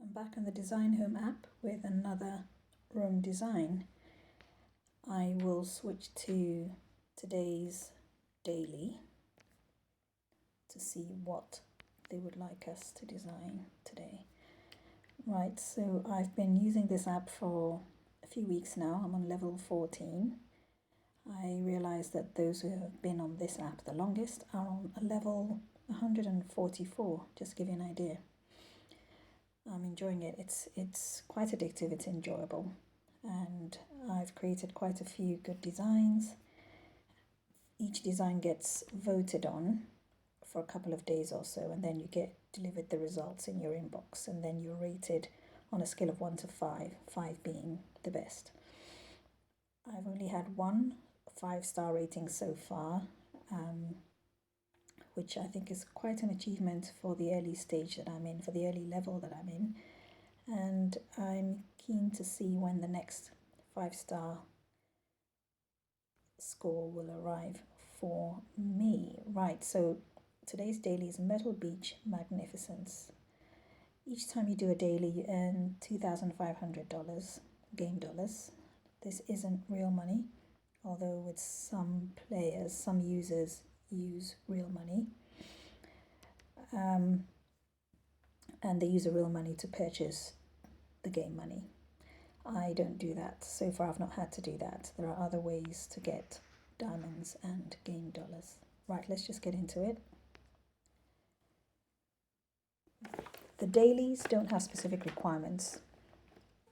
I'm back on the Design Home app with another room design. I will switch to today's daily to see what they would like us to design today. Right, so I've been using this app for a few weeks now. I'm on level 14. I realized that those who have been on this app the longest are on a level 144, just to give you an idea. I'm enjoying it. It's quite addictive, it's enjoyable, and I've created quite a few good designs. Each design gets voted on for a couple of days or so, and then you get delivered the results in your inbox, and then you're rated on a scale of 1 to 5, 5 being the best. I've only had one 5-star rating so far, which I think is quite an achievement for the early stage that I'm in, for the early level that I'm in. And I'm keen to see when the next 5-star score will arrive for me. Right, so today's daily is Myrtle Beach Magnificence. Each time you do a daily, you earn $2,500 game dollars. This isn't real money, although with some players, some users use real money, and they use the real money to purchase the game money. I don't do that. So far I've not had to do that. There are other ways to get diamonds and game dollars. Right, let's just get into it. The dailies don't have specific requirements.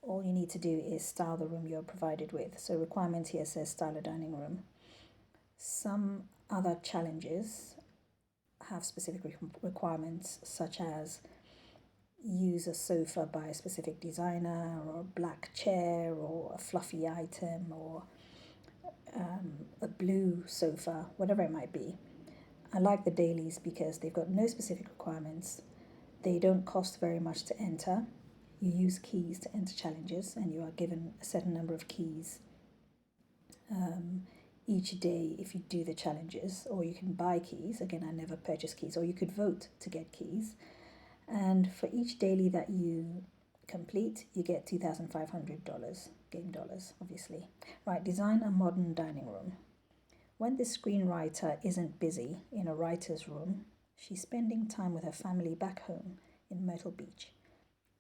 All you need to do is style the room you're provided with. So requirement here says style a dining room. Some other challenges have specific requirements, such as use a sofa by a specific designer, or a black chair, or a fluffy item, or a blue sofa, whatever it might be. I like the dailies because they've got no specific requirements. They don't cost very much to enter. You use keys to enter challenges, and you are given a certain number of keys each day if you do the challenges, or you can buy keys. Again, I never purchase keys, or you could vote to get keys. And for each daily that you complete, you get $2,500 game dollars, obviously. Right, design a modern dining room. When the screenwriter isn't busy in a writer's room, she's spending time with her family back home in Myrtle Beach.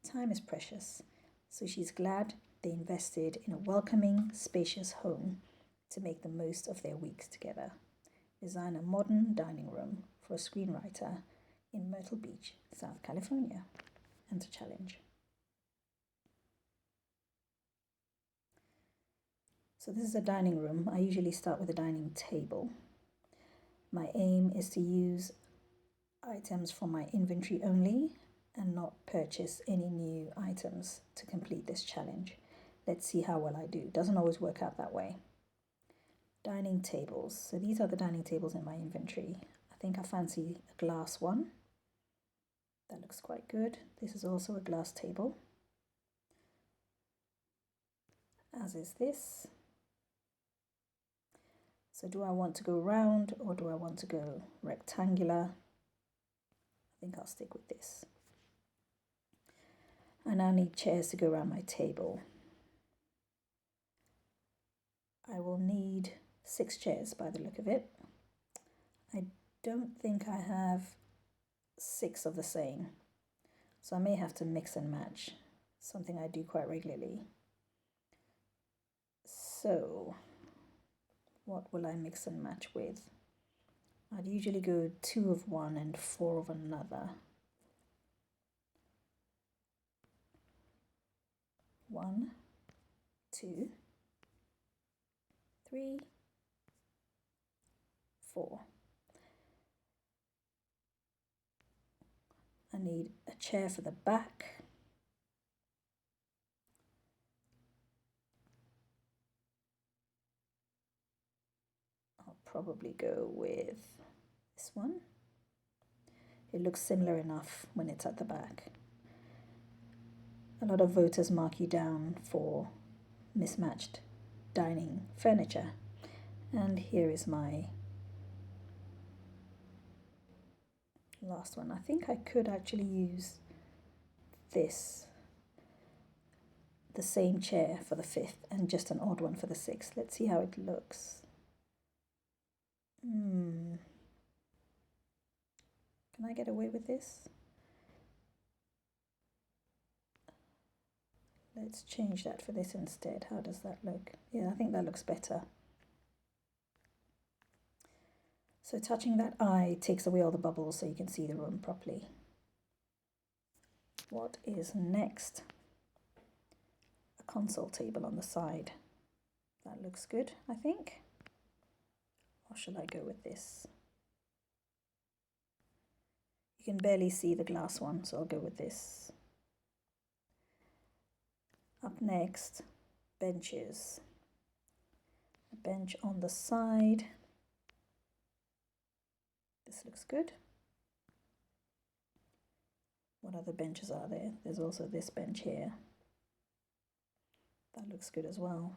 Time is precious, so she's glad they invested in a welcoming, spacious home to make the most of their weeks together. Design a modern dining room for a screenwriter in Myrtle Beach, South California. Enter challenge. So this is a dining room. I usually start with a dining table. My aim is to use items from my inventory only and not purchase any new items to complete this challenge. Let's see how well I do. It doesn't always work out that way. Dining tables. So these are the dining tables in my inventory. I think I fancy a glass one. That looks quite good. This is also a glass table, as is this. So do I want to go round or do I want to go rectangular? I think I'll stick with this. I now need chairs to go around my table. I will need 6 chairs by the look of it. I don't think I have 6 of the same, so I may have to mix and match, something I do quite regularly. So what will I mix and match with? I'd usually go 2 of one and 4 of another. 1, 2, 3, 4. I need a chair for the back. I'll probably go with this one. It looks similar enough when it's at the back. A lot of voters mark you down for mismatched dining furniture. And here is my last one. I think I could actually use this the same chair for the 5th and just an odd one for the 6th. Let's see how it looks. Can I get away with this? Let's change that for this instead. How does that look? Yeah, I think that looks better. So touching that eye takes away all the bubbles so you can see the room properly. What is next? A console table on the side. That looks good, I think. Or should I go with this? You can barely see the glass one, so I'll go with this. Up next, benches. A bench on the side. This looks good. What other benches are there? There's also this bench here. That looks good as well.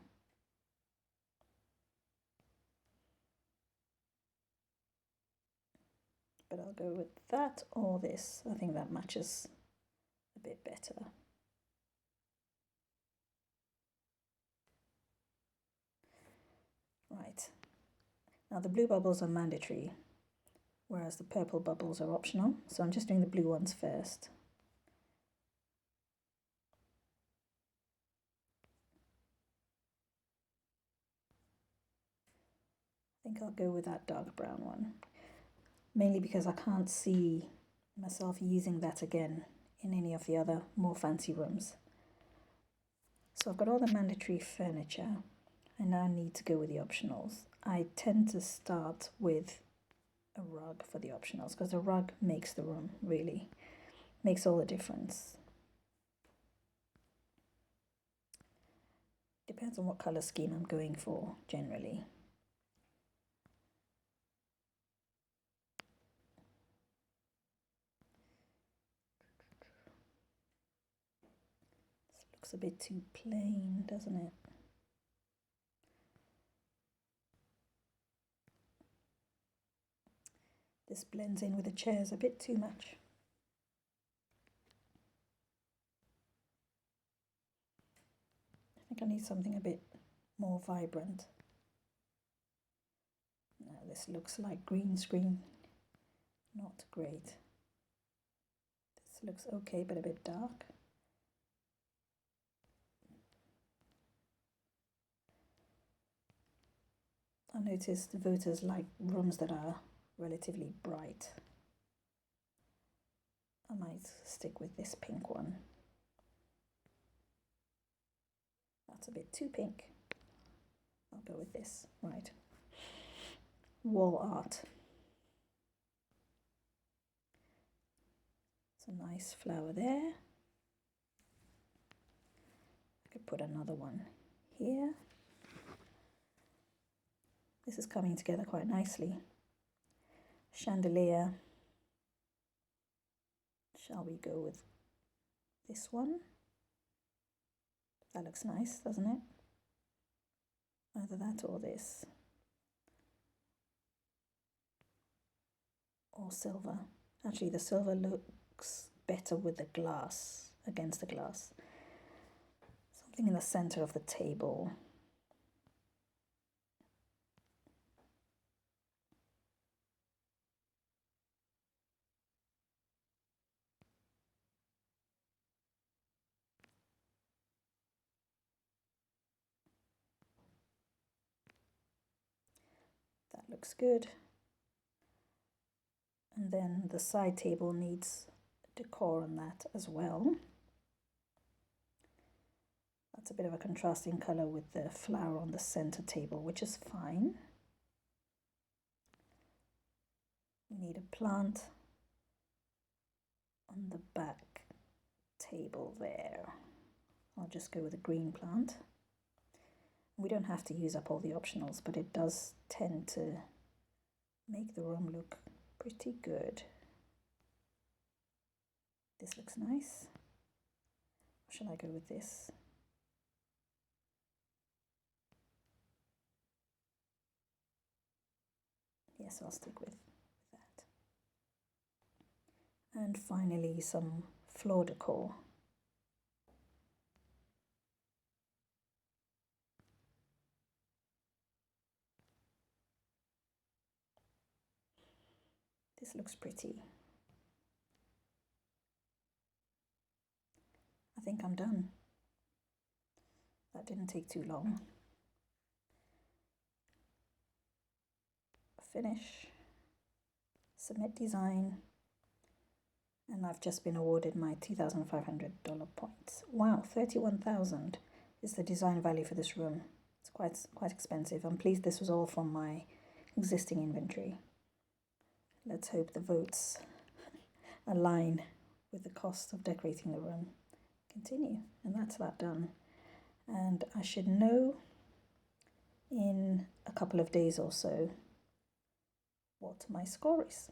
But I'll go with that or this. I think that matches a bit better. Right. Now the blue bubbles are mandatory, whereas the purple bubbles are optional. So I'm just doing the blue ones first. I think I'll go with that dark brown one, mainly because I can't see myself using that again in any of the other more fancy rooms. So I've got all the mandatory furniture. I now need to go with the optionals. I tend to start with a rug for the optionals because the rug makes the room, really makes all the difference. Depends on what color scheme I'm going for generally. This looks a bit too plain, doesn't it? This blends in with the chairs a bit too much. I think I need something a bit more vibrant. Now this looks like green screen. Not great. This looks okay, but a bit dark. I noticed the voters like rooms that are relatively bright. I might stick with this pink one. That's a bit too pink. I'll go with this. Right. Wall art. It's a nice flower there. I could put another one here. This is coming together quite nicely. Chandelier. Shall we go with this one? That looks nice, doesn't it? Either that or this. Or silver. Actually, the silver looks better with the glass, against the glass. Something in the center of the table. That looks good. And then the side table needs decor on that as well. That's a bit of a contrasting color with the flower on the center table, which is fine. We need a plant on the back table there. I'll just go with a green plant. We don't have to use up all the optionals, but it does tend to make the room look pretty good. This looks nice. Or shall I go with this? Yes, I'll stick with that. And finally, some floor decor. This looks pretty. I think I'm done. That didn't take too long. Finish, submit design, and I've just been awarded my $2,500 points. Wow, 31,000 is the design value for this room. It's quite expensive. I'm pleased this was all from my existing inventory. Let's hope the votes align with the cost of decorating the room. Continue, and that's that done. And I should know in a couple of days or so what my score is.